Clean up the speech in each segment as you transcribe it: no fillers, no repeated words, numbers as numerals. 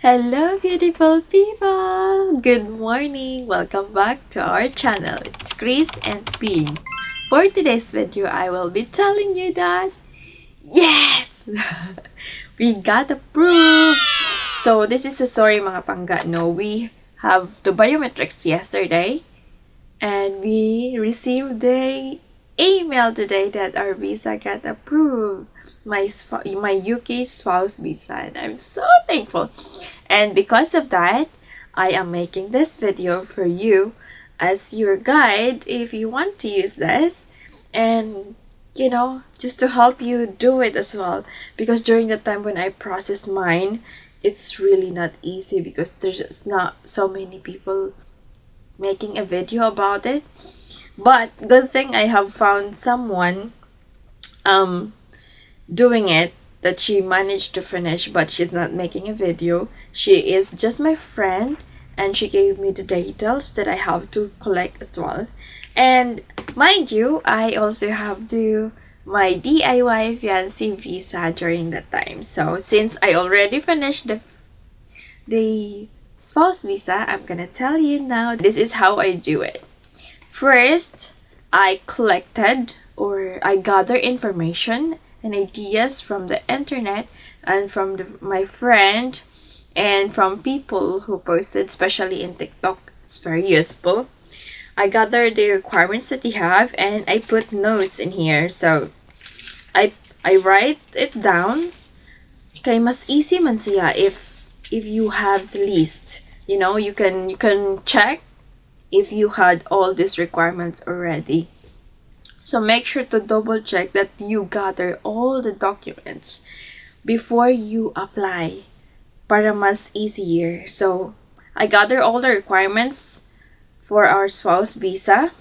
Hello, beautiful people! Good morning! Welcome back to our channel. It's Chris and P. For today's video, I will be telling you that yes! We got approved! So, this is the story mga pangga. No, we have the biometrics yesterday and we received the email today that our visa got approved. My UK spouse visa, and I'm so thankful. And because of that, I am making this video for you as your guide if you want to use this, and just to help you do it as well, because during the time when I processed mine, it's really not easy because there's just not so many people making a video about it. But good thing I have found someone doing it, that she managed to finish, but she's not making a video. She is just my friend, and she gave me the details that I have to collect as well. And mind you, I also have to my DIY fiancé visa during that time. So since I already finished the spouse visa, I'm gonna tell you now. This is how I do it. First, I collected or I gather information and ideas from the internet and from my friend and from people who posted, especially in TikTok. It's very useful. I gather the requirements that you have and I put notes in here. So I write it down. Kay mas easy man siya if you have the list. You can check if you had all these requirements already. So make sure to double check that you gather all the documents before you apply para mas easier. So I gather all the requirements for our spouse visa.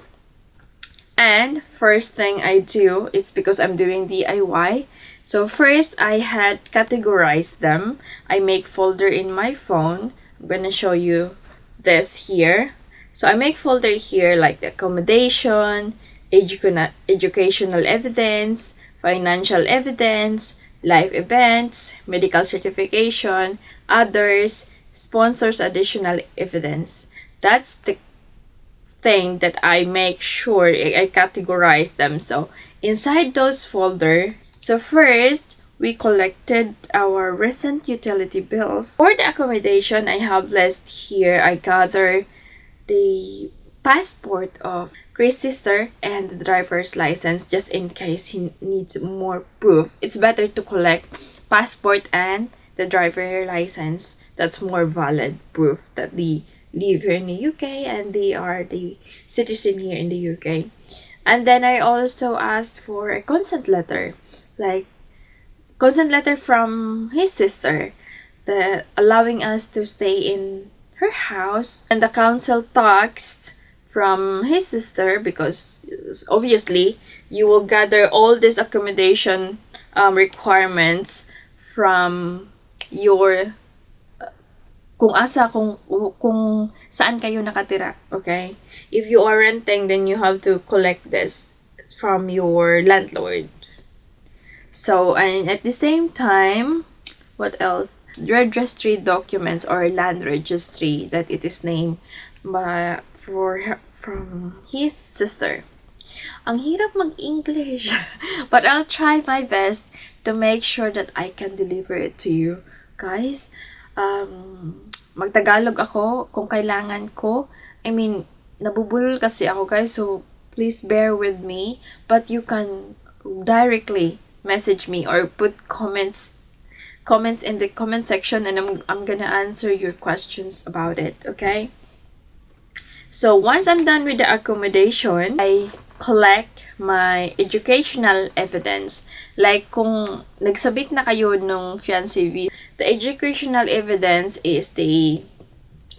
And first thing I do is, because I'm doing DIY, so first I had categorized them. I make folder in my phone. I'm gonna show you this here. So I make folder here like the accommodation, educational evidence, financial evidence, life events, medical certification, others, sponsors additional evidence. That's the thing that I make sure I categorize them. So inside those folder, so first we collected our recent utility bills. For the accommodation, I have list here. I gather the passport of Chris' sister and the driver's license, just in case he needs more proof. It's better to collect passport and the driver license. That's more valid proof that they live here in the UK and they are the citizen here in the UK. And then I also asked for a consent letter, like consent letter from his sister, the allowing us to stay in her house, and the council tax from his sister, because obviously you will gather all this accommodation requirements from your kung saan kayo nakatira. Okay, if you are renting, then you have to collect this from your landlord. So, and at the same time, what else? Registry documents or land registry that it is named from his sister. Ang hirap mag-English. But I'll try my best to make sure that I can deliver it to you guys. Magtagalog ako kung kailangan ko. I mean, nabubulol kasi ako guys, so please bear with me. But you can directly message me or put comments in the comment section, and I'm gonna answer your questions about it, okay? So once I'm done with the accommodation, I collect my educational evidence. Like kung nagsabit na kayo nung fiancé visa, the educational evidence is the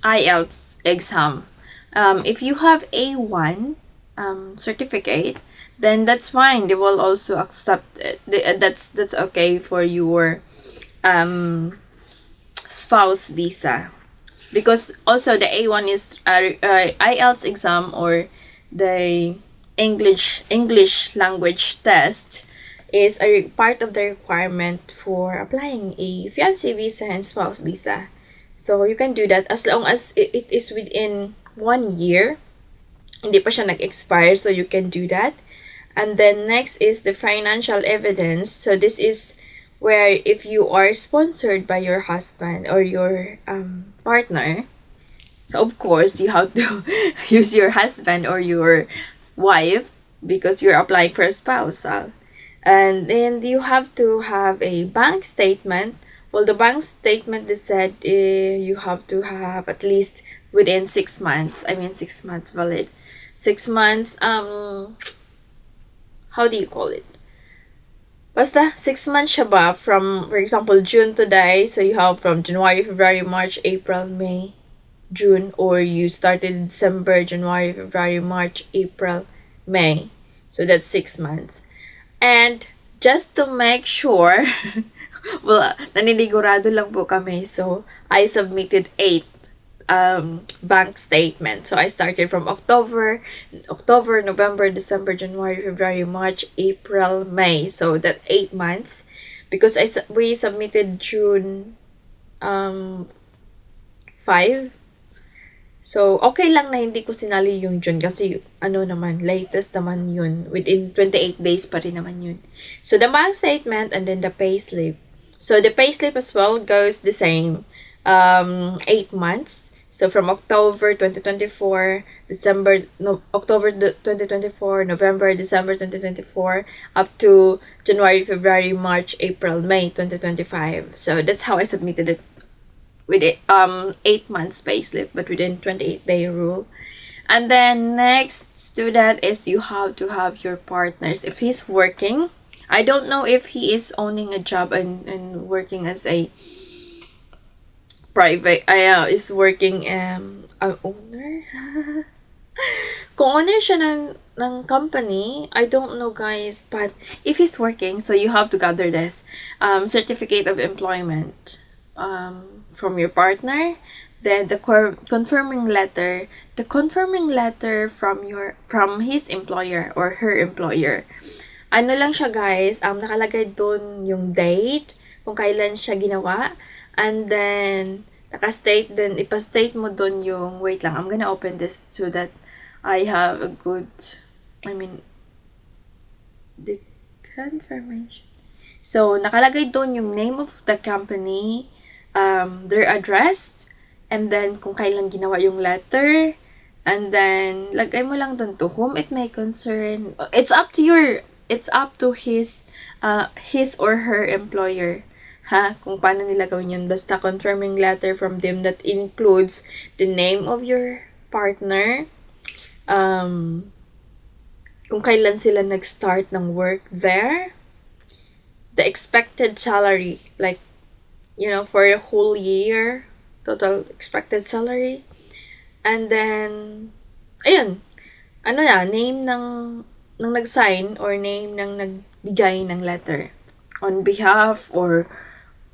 IELTS exam. If you have A1 certificate, then that's fine. They will also accept it. That's okay for your spouse visa, because also the A1 is IELTS exam, or the English language test is a part of the requirement for applying a fiancé visa and spouse visa. So, you can do that as long as it is within 1 year. Hindi pa siya nag-expire, so you can do that. And then next is the financial evidence. So, this is where if you are sponsored by your husband or your partner, so of course you have to use your husband or your wife because you're applying for a spousal. And then you have to have a bank statement. Well, the bank statement they said you have to have at least within 6 months. I mean 6 months valid. 6 months. How do you call it? Basta 6 months siya ba from, for example, June to today. So you have from January, February, March, April, May, June, or you started December, January, February, March, April, May. So that's 6 months. And just to make sure, well, naninigurado lang po kami. So, I submitted 8 bank statement. So, I started from October, November, December, January, February, March, April, May. So, that 8 months. Because we submitted June 5. So, okay lang na hindi ko sinali yung June kasi latest naman yun. Within 28 days pa rin naman yun. So, the bank statement and then the payslip. So, the payslip as well goes the same. 8 months. So, from October 2024, October 2024, November, December 2024, up to January, February, March, April, May 2025. So, that's how I submitted it. With 8 months payslip, but within 28-day rule. And then next to that is you have to have your partners. If he's working, I don't know if he is owning a job and working as a private, is working an owner. Kung owner siya ng company, I don't know guys, but if he's working, so you have to gather this certificate of employment from your partner, then the confirming letter from his employer or her employer. Ano lang siya guys, nakalagay doon yung date, kung kailan siya ginawa, and then ipastate mo doon yung, wait lang, I'm gonna open this so that I have a good, the confirmation. So, nakalagay doon yung name of the company, their address, and then kung kailan ginawa yung letter, and then lagay mo lang doon to whom it may concern. It's up to his or her employer, kung paano nila gawin yun. Basta confirming letter from them that includes the name of your partner, kung kailan sila nag-start ng work there, the expected salary, like for a whole year, total expected salary. And then, ayun, name ng nag-sign or name ng nagbigay ng letter on behalf or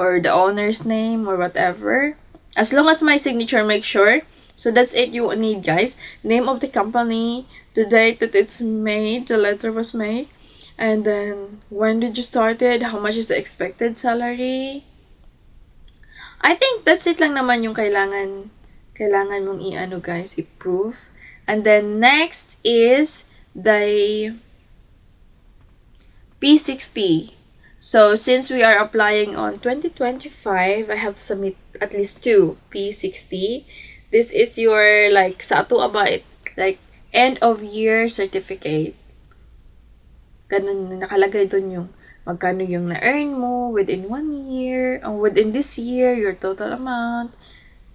the owner's name or whatever. As long as my signature, make sure. So that's it you need guys. Name of the company, the date that it's made, the letter was made, and then when did you started, how much is the expected salary. I think that's it lang naman yung kailangan mong guys, i-prove. And then next is the P60. So since we are applying on 2025, I have to submit at least 2 P60. This is your sa ato about like end of year certificate. Ganun nakalagay doon yung magkano yung na-earn mo within 1 year, or within this year, your total amount,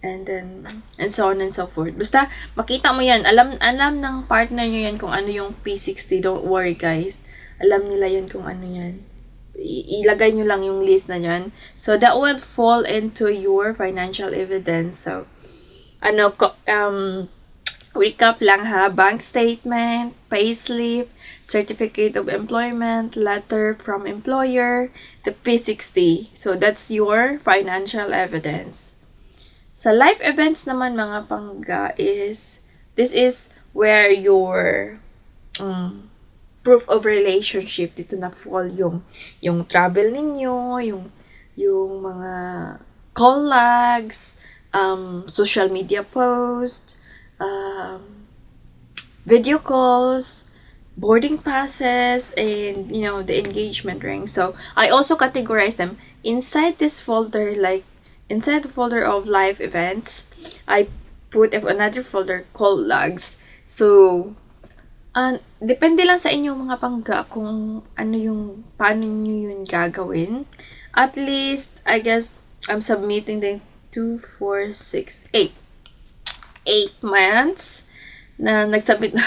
and then, and so on and so forth. Basta, makita mo yan. Alam ng partner nyo yan kung ano yung P60. Don't worry, guys. Alam nila yan kung ano yan. Ilagay nyo lang yung list na yan. So, that will fall into your financial evidence. So, recap lang bank statement, payslip, certificate of employment, letter from employer, the P60. So, that's your financial evidence. Sa life events naman mga pangga this is where your proof of relationship, dito na fall yung travel ninyo, yung mga call logs, social media posts, video calls, boarding passes, and the engagement ring. So I also categorize them inside this folder, like inside the folder of live events. I put another folder called logs. So depende lang sa inyo mga pangga kung paano nyo yun gagawin. At least, I guess, I'm submitting the 2, 4, 6, 8. 8 months na nagsubmit na.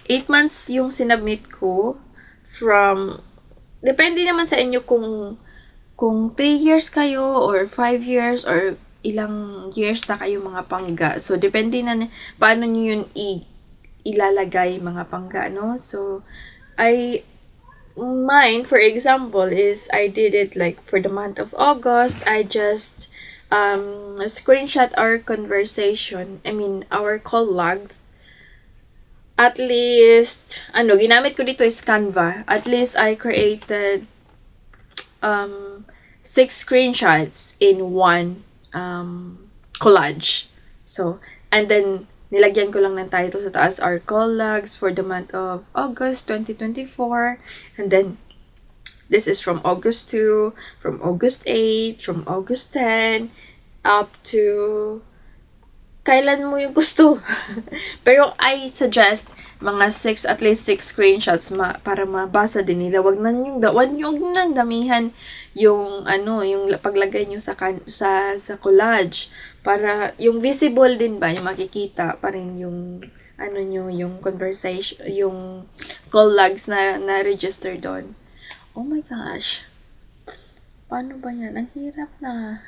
8 months yung sinubmit ko from, depende naman sa inyo kung 3 years kayo or 5 years or ilang years na kayo mga pangga. So, depende na paano nyo yun ilalagay mga pangga, no? So, mine, for example, is I did it like for the month of August. I just screenshot our conversation. I mean, our call logs. At least, ginamit ko dito is Canva. At least I created 6 screenshots in one collage. So, and then nilagyan ko lang ng title sa taas, our call logs for the month of August 2024. And then, this is from August 2, from August 8, from August 10, up to kailan mo yung gusto. Pero I suggest mga 6, at least 6 screenshots para mabasa din nila. Wag nang damihan yung yung paglagay nyo sa collage para yung visible din ba, yung makikita pa rin yung yung conversation, yung call logs na register doon. Oh my gosh. Paano ba yan? Ang hirap na.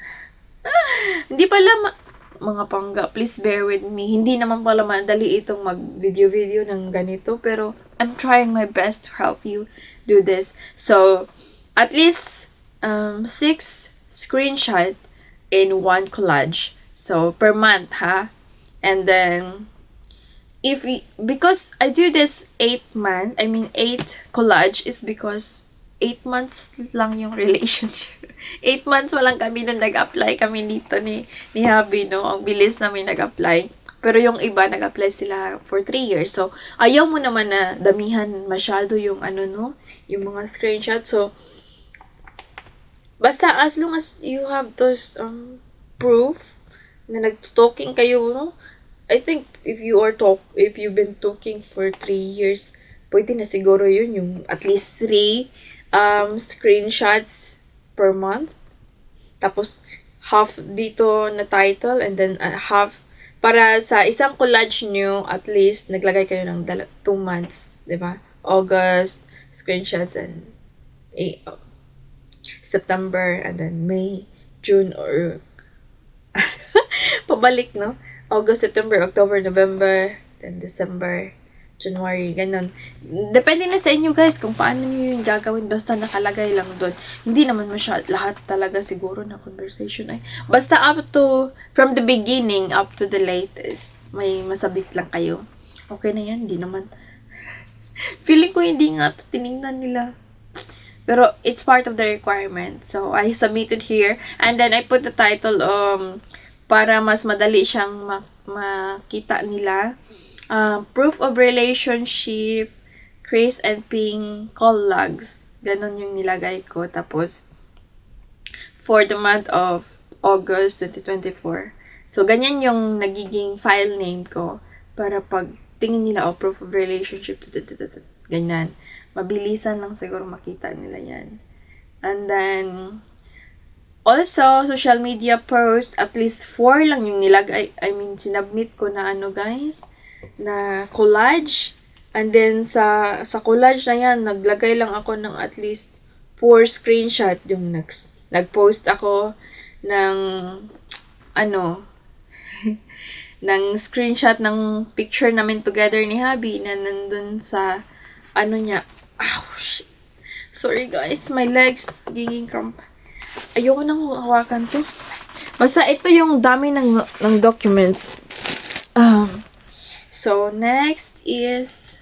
Hindi pala mga pangga, please bear with me. Hindi naman pala madali itong mag-video ng ganito, pero I'm trying my best to help you do this. So, at least 6 screenshot in one collage. So, per month, ha? And then, because I do this 8 collage is because 8 months lang yung relationship. 8 months walang kami nung nag-apply kami dito ni Habi, no? Ang bilis namin nag-apply. Pero yung iba, nag-apply sila for 3 years. So, ayaw mo naman na damihan masyado yung yung mga screenshots. So, basta as long as you have those proof na nag-talking kayo, no? I think if you've been talking for 3 years, pwede na siguro yun yung at least 3 screenshots per month. Tapos half dito na title and then half para sa isang collage nyo, at least naglagay kayo ng 2 months, 'di ba? August screenshots and September and then May, June, or pabalik, no? August, September, October, November, then December, January, ganun. Depende na sa inyo guys kung paano nyo yung gagawin, basta nakalagay lang doon. Hindi naman lahat talaga siguro na conversation ay. Basta from the beginning up to the latest, may masabit lang kayo. Okay na yan, hindi naman. Feeling ko hindi nga tinignan nila. Pero it's part of the requirement. So, I submitted here and then I put the title para mas madali siyang makita nila. Proof of relationship, Chris and Ping call logs. Ganon yung nilagay ko. Tapos, for the month of August 2024. So, ganyan yung nagiging file name ko. Para pag tingin nila, proof of relationship, ganyan. Mabilisan lang siguro makita nila yan. And then, also, social media post, at least 4 lang yung nilagay. Sinubmit ko na guys, na collage. And then, sa collage na yan, naglagay lang ako ng at least 4 screenshot. Yung nag-post ako ng, ng screenshot ng picture namin together ni Habi na nandun sa, niya. Ow, shit. Sorry guys, my legs giging cramp. Ayoko nang hawakan to. Basta ito yung dami ng documents. So, next is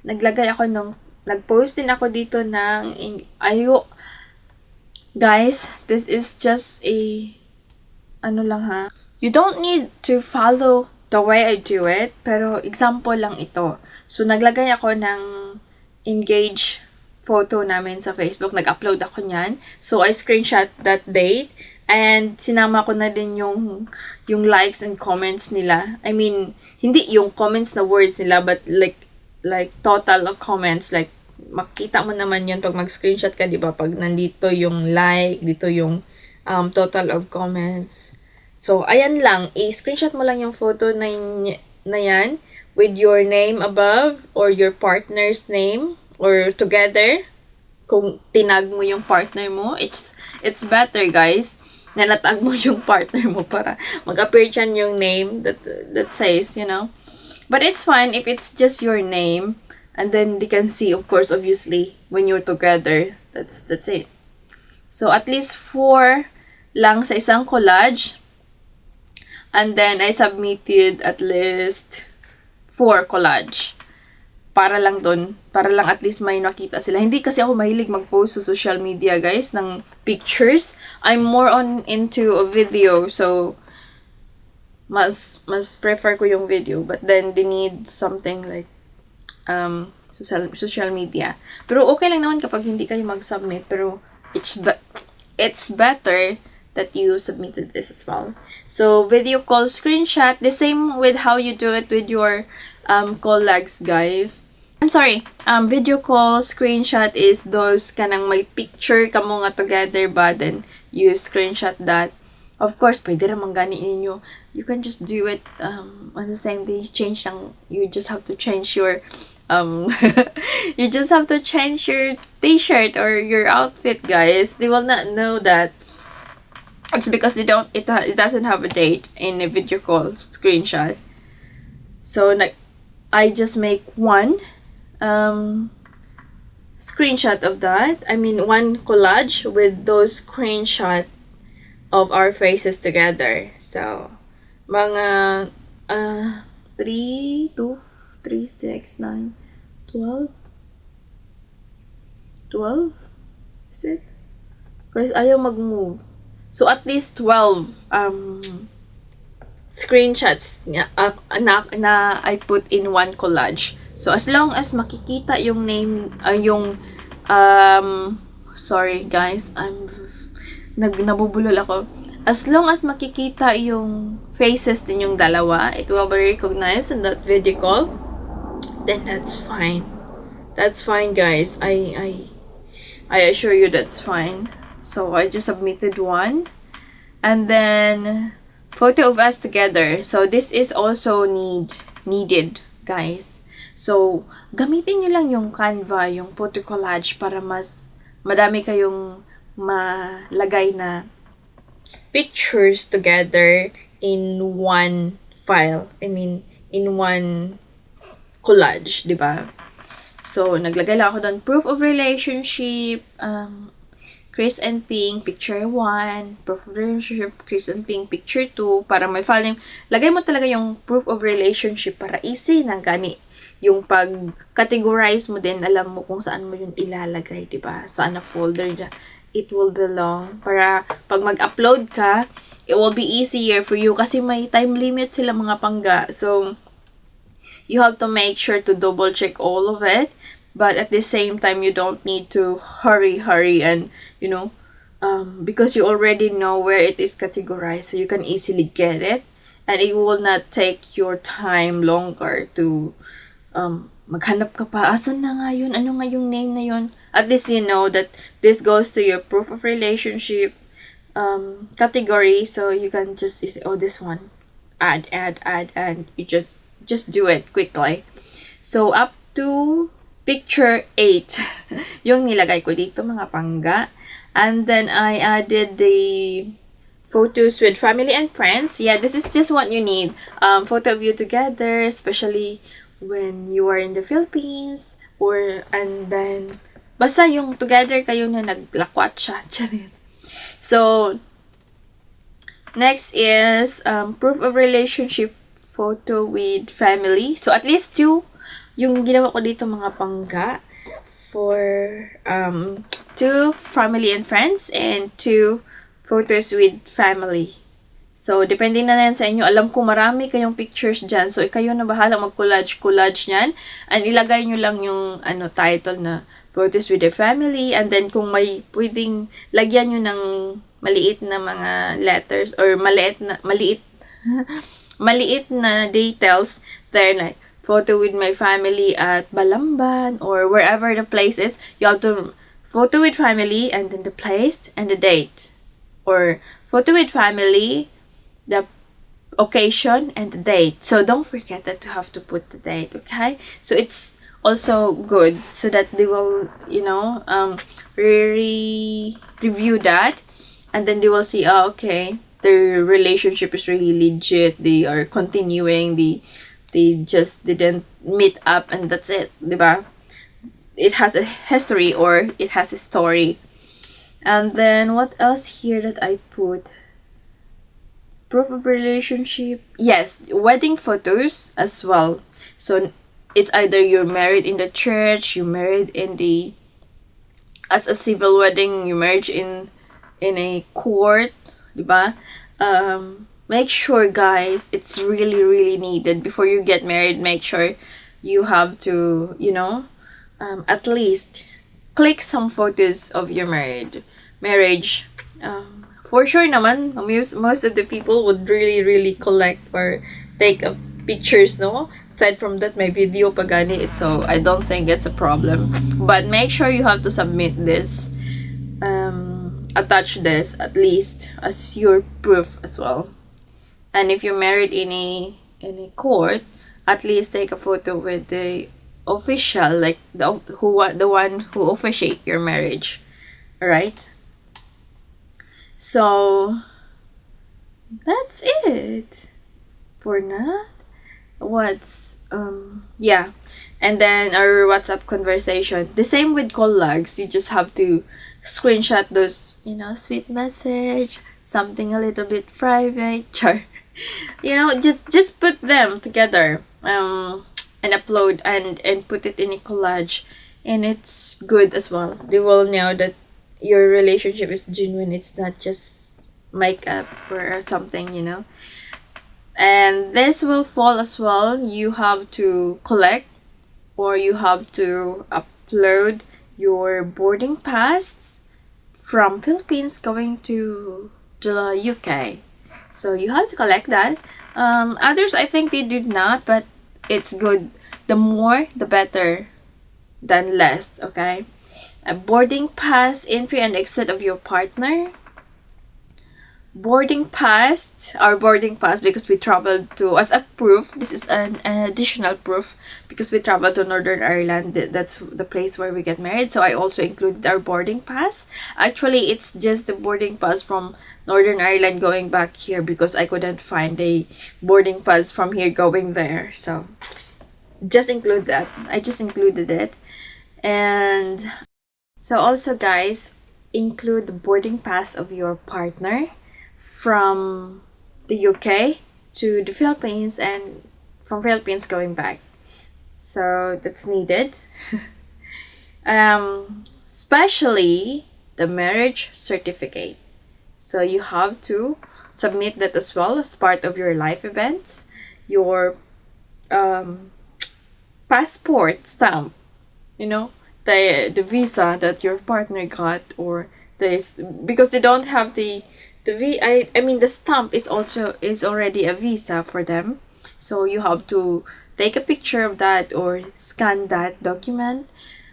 nag-post din ako dito ng guys, this is just a ano lang ha, you don't need to follow the way I do it, pero example lang ito. So, naglagay ako ng engage photo namin sa Facebook. Nag-upload ako niyan. So, I screenshot that date. And, sinama ko na din yung likes and comments nila. I mean, hindi yung comments na words nila, but like total of comments. Like, makita mo naman yun pag mag-screenshot ka, di ba? Pag nandito yung like, dito yung total of comments. So, ayan lang. I-screenshot mo lang yung photo na yan with your name above or your partner's name or together. Kung tinag mo yung partner mo, it's better, guys, na natag mo yung partner mo para mag-appear dyan yung name that says, you know. But it's fine if it's just your name and then they can see, of course, obviously, when you're together. That's it. So, at least 4 lang sa isang collage. And then, I submitted at least 4 collage. Para lang at least may nakita sila. Hindi kasi ako mahilig mag-post sa social media, guys, ng pictures. I'm more into a video, so mas prefer ko yung video. But then, they need something like social media. Pero okay lang naman kapag hindi kayo mag-submit. Pero it's better that you submitted this as well. So, video call screenshot, the same with how you do it with your colleagues, guys. I'm sorry, video call screenshot is those kanang may picture kamo nga together ba, then you screenshot that. Of course, pwede ramang gani ninyo. You can just do it on the same day. You just have to change your you just have to change your t-shirt or your outfit, guys. They will not know that. It's because it doesn't have a date in a video call screenshot. So, I just make one screenshot of that. I mean, one collage with those screenshot of our faces together. So, mga 3, 2, 3, 6, 9, 12? 12? Is it? Guys, ayaw mag-move. So, at least 12 screenshots na I put in one collage. So, as long as makikita yung name, sorry guys, nabubulol ako. As long as makikita yung faces din yung dalawa, it will be recognized in that video call, then that's fine. That's fine, guys. I assure you that's fine. So, I just submitted one. And then, photo of us together. So, this is also needed, guys. So, gamitin nyo lang yung Canva, yung photo collage para mas madami kayong malagay na pictures together in one file. I mean, in one collage, di ba? So, naglagay lang ako doon, proof of relationship, Chris and Pink, picture 1, proof of relationship, Chris and Pink, picture 2, para may file. Lagay mo talaga yung proof of relationship para easy na gani. Yung pag-categorize mo din, alam mo kung saan mo yung ilalagay, di ba? Saan na folder niya it will belong. Para pag mag-upload ka, it will be easier for you kasi may time limit sila mga pangga. So, you have to make sure to double check all of it. But at the same time, you don't need to hurry and, you know, because you already know where it is categorized, so you can easily get it. And it will not take your time longer to maghanap ka pa. Asan na nga yun? Ano nga yung name na yun? At least you know that this goes to your proof of relationship category. So you can just, oh, this one. Add. And you just do it quickly. So, up to picture 8, yung nilagay ko dito mga pangga. And then, I added the photos with family and friends. Yeah, this is just what you need. Photo of you together, especially when you are in the Philippines. And then, basta yung together kayo na naglakwat siya. Charis. So, next is proof of relationship photo with family. So, at least 2 yung ginawa ko dito mga pangga for 2 family and friends and 2 photos with family. So, depende na yan sa inyo. Alam ko marami kayong pictures dyan. So, kayo na bahala mag-collage yan. And ilagay nyo lang yung title na photos with the family. And then, kung may pwedeng lagyan nyo ng maliit na mga letters or maliit maliit na details there, like photo with my family at Balamban or wherever the place is. You have to photo with family and then the place and the date. Or photo with family, the occasion, and the date. So don't forget that you have to put the date, okay? So it's also good so that they will, review that, and then they will see, oh, okay, their relationship is really legit. They are continuing. They just didn't meet up and that's it, diba? It has a history or it has a story. And then what else here that I put? Proof of relationship. Yes, wedding photos as well. So it's either you're married in the church, you married in the as a civil wedding, you married in a court, diba? Make sure, guys, it's really really needed before you get married. Make sure you have to, at least click some photos of your marriage. For sure naman, most of the people would really, really collect or take pictures, no? Aside from that, may video pagani, so I don't think it's a problem. But make sure you have to submit this, attach this at least as your proof as well. And if you're married in a court, at least take a photo with the official, like the one who officiate your marriage. Alright? So that's it for that. What's yeah. And then our WhatsApp conversation. The same with call logs. You just have to screenshot those, sweet message, something a little bit private, char. Just put them together. And upload and put it in a collage, and it's good as well. They will know that your relationship is genuine. It's not just makeup or something, And this will fall as well. You have to collect or you have to upload your boarding pass from Philippines going to the UK. So you have to collect that. Others, I think they did not, but it's good. The more, the better than less, okay? A boarding pass, entry and exit of your partner. Our boarding pass, because we traveled to, as a proof, this is an additional proof, because we traveled to Northern Ireland. That's the place where we get married. So I also included our boarding pass. Actually, it's just the boarding pass from Northern Ireland going back here, because I couldn't find a boarding pass from here going there. So just include that. I just included it. And so also, guys, include the boarding pass of your partner from the UK to the Philippines, and from Philippines going back. So that's needed. Especially the marriage certificate. So you have to submit that as well as part of your life events. Your passport stamp, the visa that your partner got, or because they don't have the stamp is already a visa for them. So you have to take a picture of that or scan that document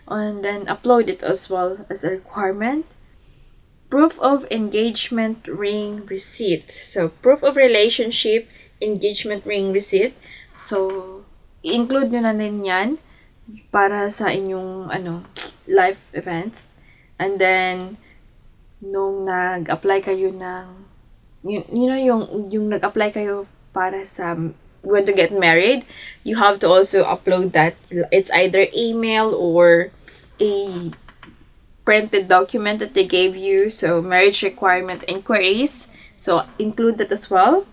and then upload it as well as a requirement. Proof of engagement ring receipt. So proof of relationship, engagement ring receipt. So include nyo na rin yan para sa inyong life events. And then nung nag-apply kayo ng yung nag-apply kayo para sa when to get married, you have to also upload that. It's either email or a printed document that they gave you. So marriage requirement inquiries, so include that as well.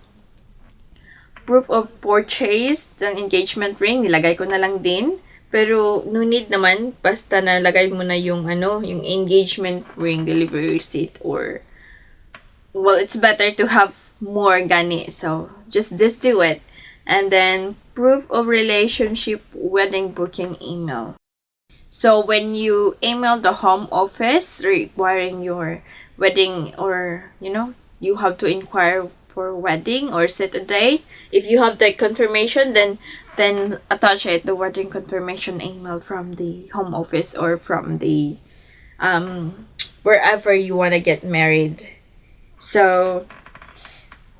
Proof of purchase ng engagement ring, nilagay ko na lang din. Pero no need naman, basta nalagay mo na yung yung engagement ring delivery receipt or well, it's better to have more gani. So just do it. And then proof of relationship wedding booking email. So when you email the home office requiring your wedding, or you have to inquire for wedding or set a date. If you have the confirmation, then attach it the wedding confirmation email from the home office or from the wherever you want to get married. So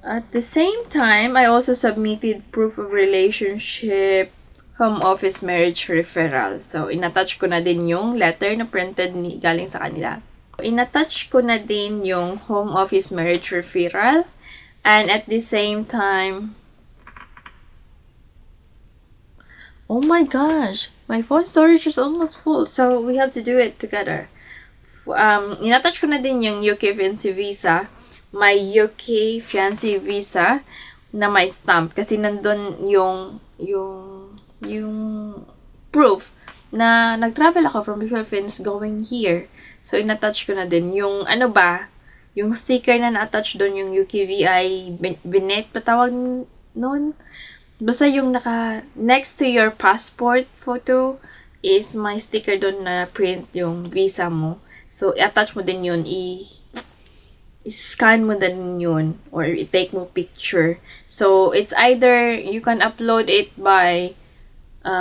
at the same time, I also submitted proof of relationship, home office marriage referral. So, inattach ko na din yung letter na printed galing sa kanila. Inattach ko na din yung home office marriage referral. And at the same time, oh my gosh, my phone storage is almost full. So, we have to do it together. Inattach ko na din yung UK Fiancé Visa, my UK Fiancé Visa na may stamp. Kasi nandun yung proof na nag-travel ako from the Philippines going here. So, inattach ko na din yung yung sticker na na-attach doon, yung UKVI Binet patawag noon. Basta yung next to your passport photo is my sticker doon na print yung visa mo. So, i-attach mo din yun, i-scan mo din yun, or i-take mo picture. So, it's either you can upload it by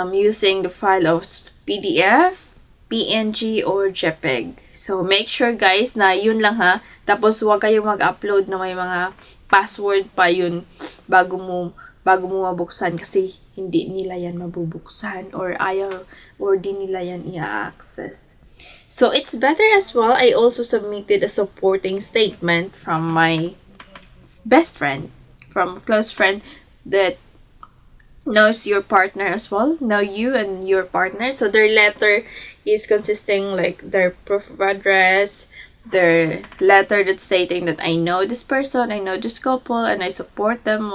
using the file of PDF, PNG, or JPEG. So, make sure guys na yun lang ha. Tapos, huwag kayo mag-upload na may mga password pa yun bago mo mabuksan kasi hindi nila yan mabubuksan or di nila yan i-access. So, it's better as well. I also submitted a supporting statement from my best friend, from a close friend that knows your partner as well, know you and your partner. So their letter is consisting like their proof of address, their letter that's stating that I know this person, I know this couple, and I support them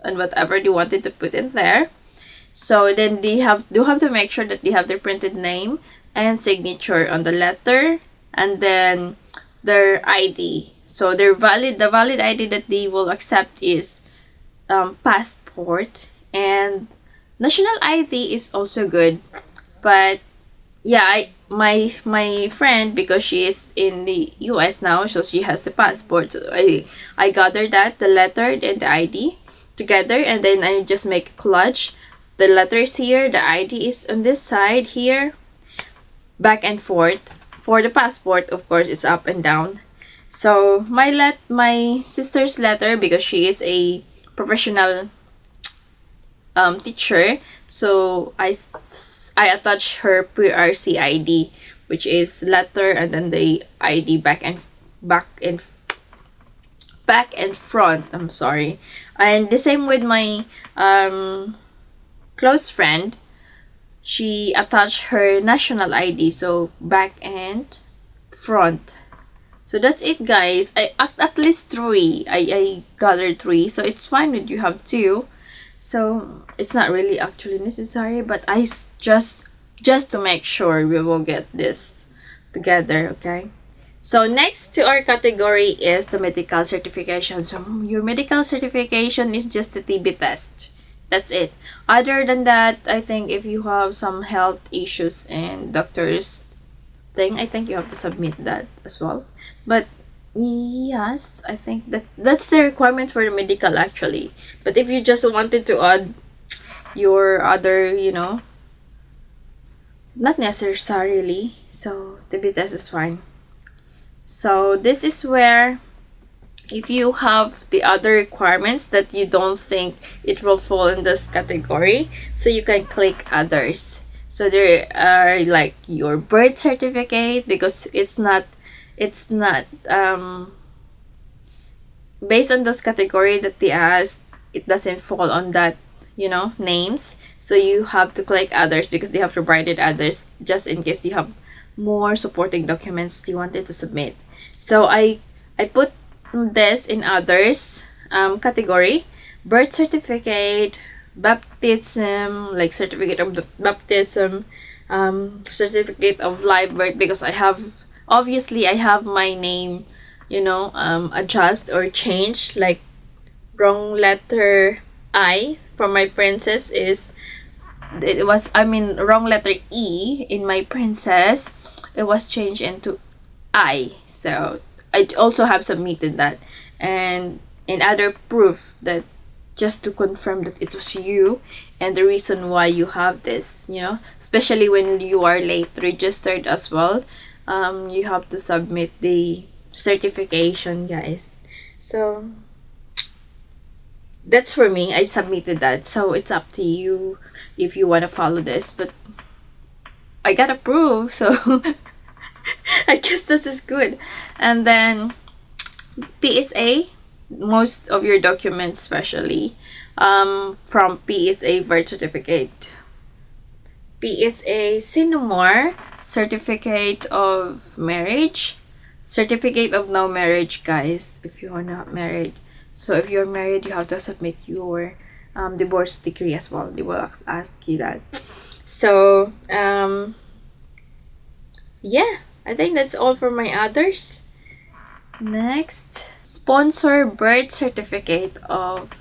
and whatever they wanted to put in there. So then they have to make sure that they have their printed name and signature on the letter, and then their ID. So the valid ID that they will accept is passport, and national ID is also good. But yeah, my friend, because she is in the US now, so she has the passport. So I gathered the letter and the ID together, and then I just make a collage. The letter is here, the ID is on this side here, back and forth. For the passport, of course, it's up and down. So my sister's letter, because she is a professional teacher, so I attach her pre-RC ID, which is letter and then the ID back and front. I'm sorry. And the same with my close friend. She attached her national ID, so back and front. So that's it, guys. I at least 3. I gathered 3, so it's fine if you have 2. So it's not really actually necessary, but I just to make sure we will get this together, okay? So next to our category is the medical certification. So your medical certification is just the TB test. That's it. Other than that, I think if you have some health issues and doctors thing, I think you have to submit that as well. But yes, I think that's the requirement for the medical actually. But if you just wanted to add your other, not necessarily. So TB test is fine. So this is where, if you have the other requirements that you don't think it will fall in this category, so you can click others. So there are like your birth certificate, because it's not based on those category that they asked, it doesn't fall on that names. So you have to click others because they have provided others just in case you have more supporting documents you wanted to submit. So I put this in others category: birth certificate, baptism, like certificate of the baptism, certificate of live birth, because I have my name adjust or change, like wrong letter I for my princess is it was I mean wrong letter E in my princess, it was changed into I. So I also have submitted that, and in other proof that just to confirm that it was you and the reason why you have this, especially when you are late registered as well. You have to submit the certification, guys. So that's for me. I submitted that. So it's up to you if you want to follow this. But I got approved, so I guess this is good. And then PSA, most of your documents, especially from PSA birth certificate, PSA Sinumar, certificate of marriage, certificate of no marriage, guys, if you are not married. So if you're married, you have to submit your divorce decree as well. They will ask you that. So yeah, I think that's all for my others. Next, sponsor birth certificate of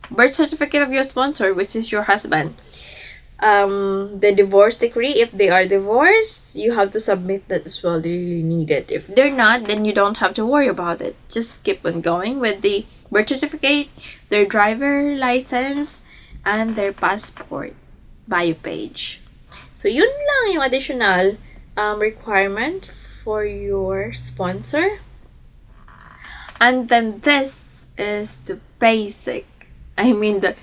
birth certificate of your sponsor, which is your husband. The divorce decree, if they are divorced, you have to submit that as well. They really need it. If they're not, then you don't have to worry about it. Just keep on going with the birth certificate, their driver license, and their passport bio page. So yun lang yung additional requirement for your sponsor. And then this is the basic, the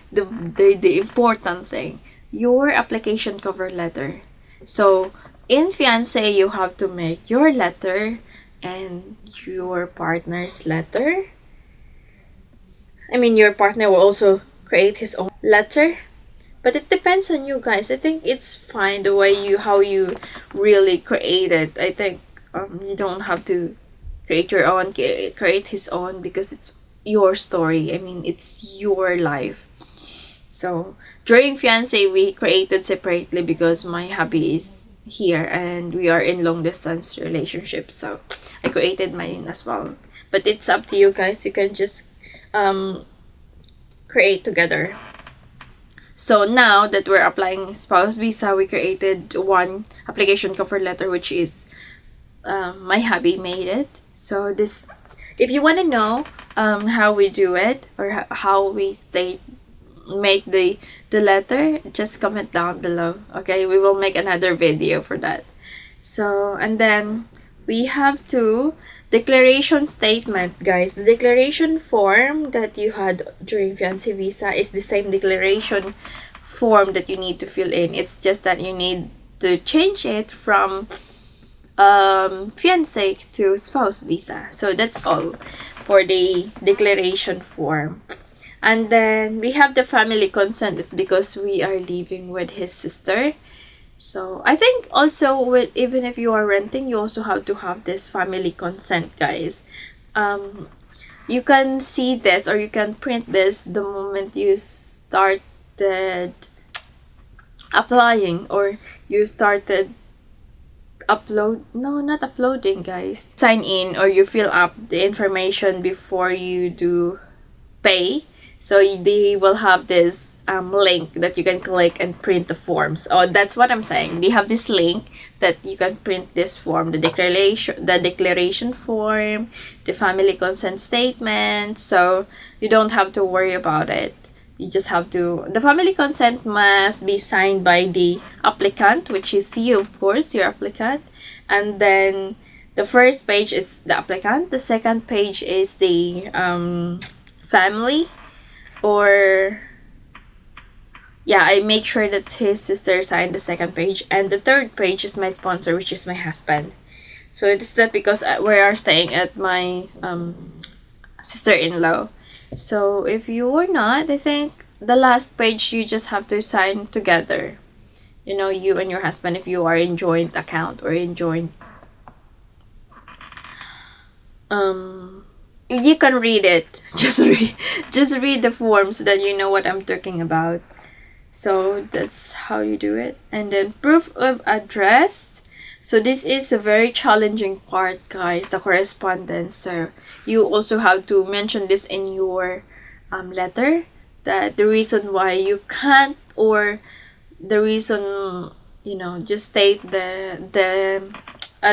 important thing, your application cover letter. So in fiancé, you have to make your letter and your partner's letter. Your partner will also create his own letter, but it depends on you guys. I think it's fine the way how you really create it. I think you don't have to create your own, create his own, because it's your story. It's your life. So during fiancé, we created separately because my hubby is here and we are in long distance relationship. So I created mine as well. But it's up to you guys. You can just create together. So now that we're applying spouse visa, we created one application cover letter, which is my hubby made it. So this, if you want to know how we do it or how we make the letter, just comment down below. Okay, we will make another video for that. So, and then we have to declaration statement, guys. The declaration form that you had during fiancé visa is the same declaration form that you need to fill in. It's just that you need to change it from fiancé to spouse visa. So that's all for the declaration form. And then we have the family consent. It's because we are living with his sister. So I think also even if you are renting, you also have to have this family consent, guys. You can see this or you can print this the moment you started applying or you started not uploading, guys. Sign in or you fill up the information before you do pay. So they will have this link that you can click and print the forms. Oh, that's what I'm saying. They have this link that you can print this form, the declaration form, the family consent statement. So you don't have to worry about it. You just have to, the family consent must be signed by the applicant, which is you, of course, your applicant. And then the first page is the applicant. The second page is the family. Or yeah, I make sure that his sister signed the second page, and the third page is my sponsor, which is my husband. So it's that because we are staying at my sister-in-law. So if you are not, I think the last page you just have to sign together. You and your husband, if you are in joint account or in joint you can read it. Just read the form so that you know what I'm talking about. So that's how you do it. And then proof of address. So this is a very challenging part, guys, the correspondence. So you also have to mention this in your letter, that the reason why you can't, or the reason, just state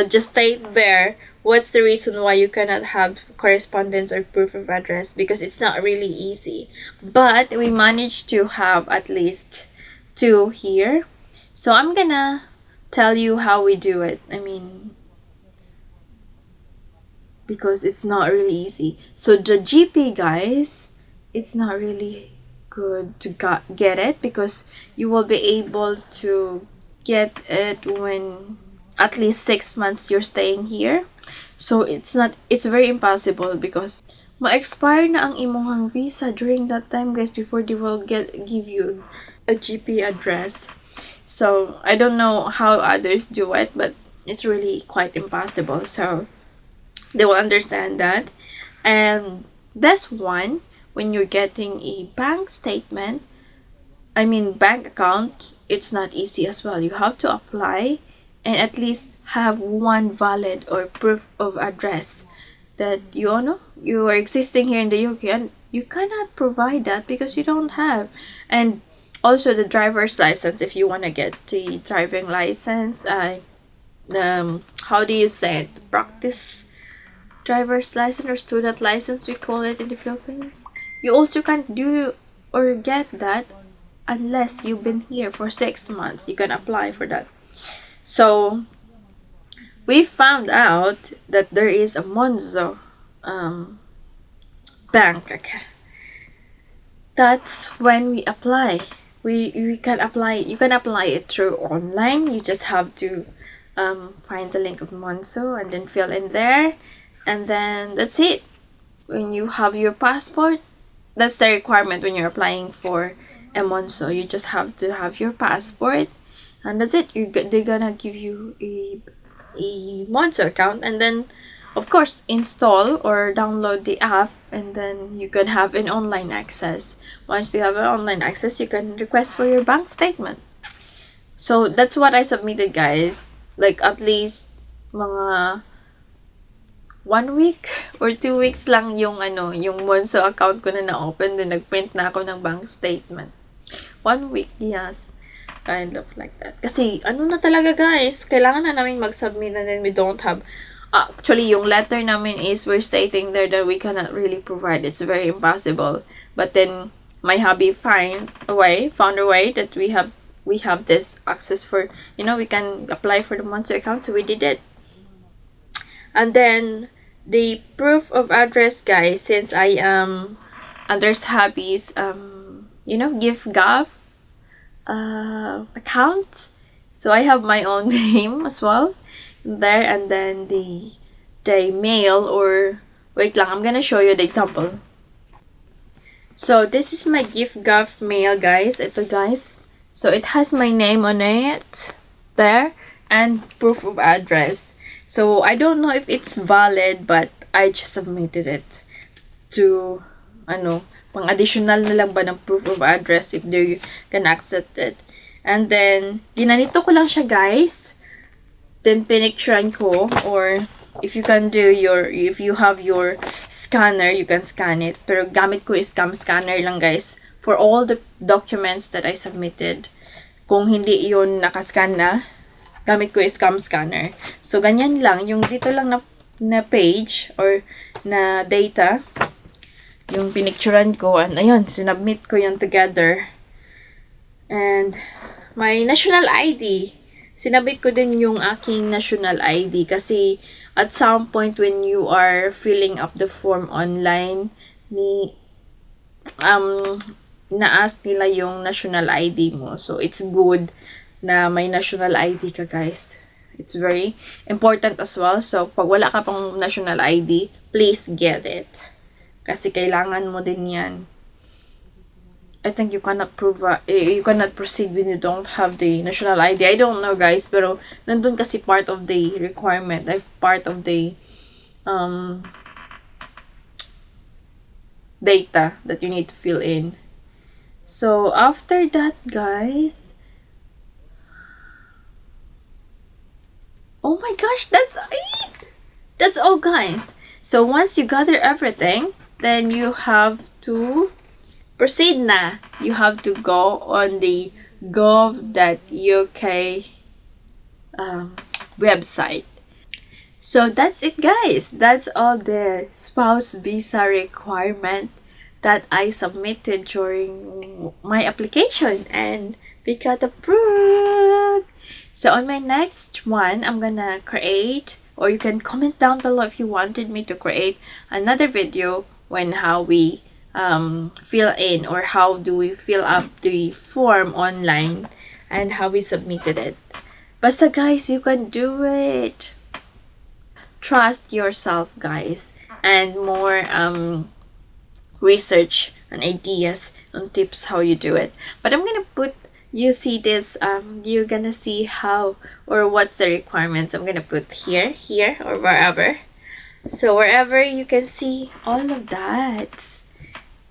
just state there what's the reason why you cannot have correspondence or proof of address, because it's not really easy. But we managed to have at least two here. So I'm gonna tell you how we do it. I mean, because it's not really easy. So the GP, guys, it's not really good to get it, because you will be able to get it when at least 6 months you're staying here. So it's very impossible, because ma-expire na ang imong visa during that time, guys, before they will give you a GP address. So I don't know how others do it, but it's really quite impossible. So they will understand that. And this one, when you're getting a bank statement, I mean bank account, it's not easy as well. You have to apply and at least have one valid or proof of address that you are existing here in the UK, and you cannot provide that because you don't have. And also the driver's license, if you want to get the driving license, how do you say it, practice driver's license or student license, we call it in the Philippines. You also can't do or get that unless you've been here for 6 months. You can apply for that. So we found out that there is a Monzo bank. That's when we apply. We can apply. You can apply it through online. You just have to find the link of Monzo and then fill in there, and then that's it. When you have your passport, that's the requirement when you're applying for a Monzo. You just have to have your passport, and that's it. They're gonna give you a Monzo account, and then of course install or download the app, and then you can have an online access. Once you have an online access, you can request for your bank statement. So that's what I submitted, guys. Like at least mga 1 week or 2 weeks lang yung Monzo account ko na open, then nagprint na ako ng bank statement. 1 week, yes. Kind of like that. Kasi, na talaga, guys, kailangan na namin mag-submit, and then we don't have, actually, yung letter namin is, we're stating there that we cannot really provide. It's very impossible. But then, my hubby found a way that we have this access for, we can apply for the Monzo account, so we did it. And then, the proof of address, guys, since I am under hubby's, GiveGov account, so I have my own name as well there, and then the mail, or wait lang, I'm gonna show you the example. So this is my GiveGov mail, guys. Ito, guys. So it has my name on it there and proof of address. So I don't know if it's valid, but I just submitted it to pang additional na lang ba ng proof of address if they can accept it. And then ginanito ko lang siya, guys. Then pinicturean ko, or if you have your scanner, you can scan it. Pero gamit ko is scanner lang, guys, for all the documents that I submitted. Kung hindi yun nakascan na, gamit ko is scanner. So ganyan lang, yung dito lang na page or na data, yung pinicturean ko, and ayun, sinubmit ko yun together. And my national ID, sinabit ko din yung aking national ID, kasi at some point when you are filling up the form online, na-ask nila yung national ID mo. So it's good na may national ID ka, guys. It's very important as well. So pag wala ka pang national ID, please get it. Kasi kailangan mo din yan. I think you cannot proceed when you don't have the national ID. I don't know, guys, pero nandun kasi part of the requirement, like part of the data that you need to fill in. So after that, guys, Oh my gosh, that's it! That's all, guys. So once you gather everything, then you have to proceed na. You have to go on the gov.uk website. So that's it, guys. That's all the spouse visa requirement that I submitted during my application, and we got approved. So on my next one, I'm gonna create, or you can comment down below if you wanted me to create another video when how we fill in, or how do we fill up the form online and how we submitted it. Basta guys, you can do it. Trust yourself, guys, and more research and ideas and tips how you do it. But I'm gonna put, you see this, you're gonna see how or what's the requirements. I'm gonna put here, or wherever, so wherever you can see all of that.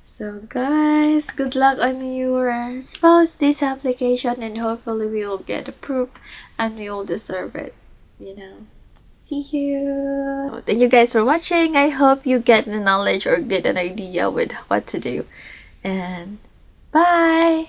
So guys, good luck on your spouse visa application, and hopefully we will get approved and we will deserve it, you know. See you. Thank you guys for watching. I hope you get the knowledge or get an idea with what to do. And bye.